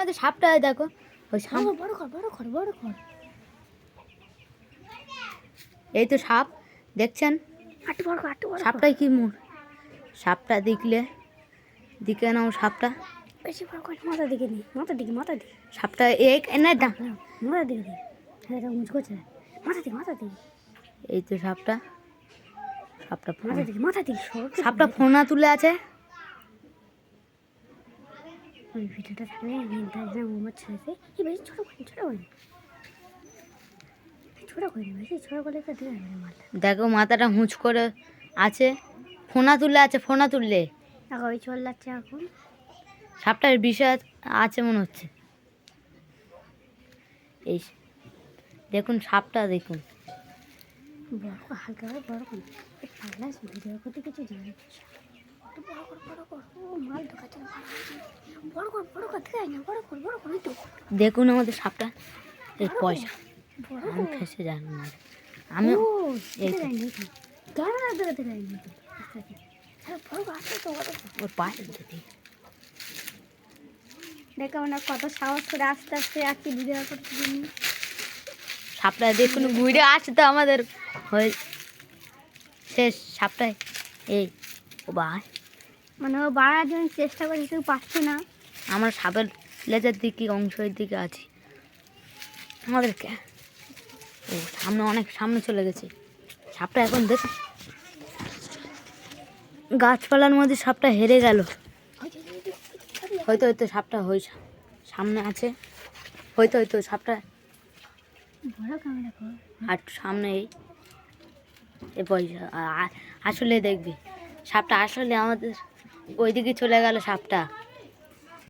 আমাদের সাপটা দেখো ওই সাপ। বড় কর বড় কর বড় কর। এই তো সাপ দেখছেন, আটটু বড় কর আটটু বড় কর। সাপটাই কি মোর সাপটা দিকে নাও সাপটা। বেশি বড় কর, মাথা দিকে নি, মাথা দিকে মাথা দিকে। সাপটা এক না দা মাথা দিকে দে। হ্যাঁ এটা মুচ করছে, মাথা দিকে মাথা দিকে। এই তো সাপটা মাথা দিকে সাপটা ফোনা তুলে আছে। ওই ভিডিওটা থাকলে ইন্টারনেটে মোমো ছেড়েছে কি বেশি ছোট করে বেশি ছোট করে তো দিয়ে মারটা। দেখো মাথাটা হুঁচ করে আছে, ফোনা তুলে আছে, ফোনা তুললে দেখো ওই চল যাচ্ছে এখন। সাপটার বিষয় আছে মনে হচ্ছে। এই দেখুন সাপটা দেখুন, বড় কর হালকা করে বড় কর। পাগলা ভিডিও করতে কিছু জানি বড় কর। ও মাল ঢোকাচ্ছে বড় কর দেখাই না, বড় কর এই তো। দেখুন আমাদের সাপটা এই পয়সা আমি ফেসে যাই না আমি এই ক্যামেরা দেখাতে যাই না। হ্যাঁ বড় কর আসতে তো বড় কর। ওর পায়ে দিতে দেখো না কত সাহস করে আস্তে আস্তে একটি ভিডিও করতে দিন। সাপটা দেখুন ঘুরে আসে তো আমাদের হয়ে শেষ সাপটায়। এই ও ভাই মানে ও বাড়ার জন্য চেষ্টা করে কেউ পাচ্ছে না। আমরা সাপের লেজের দিকে অংশের দিকে আছি আমাদেরকে। ও সামনে অনেক সামনে চলে গেছে সাপটা। এখন দেখ গাছপালার মধ্যে সাপটা হেরে গেল। হয়তো সাপটা সামনে আছে, হয়তো সাপটা বড় ক্যামেরা কর আর সামনে এই পয়সা আসলে দেখবি সাপটা আসলে আমাদের ওইদিকে চলে গেল সাপটা।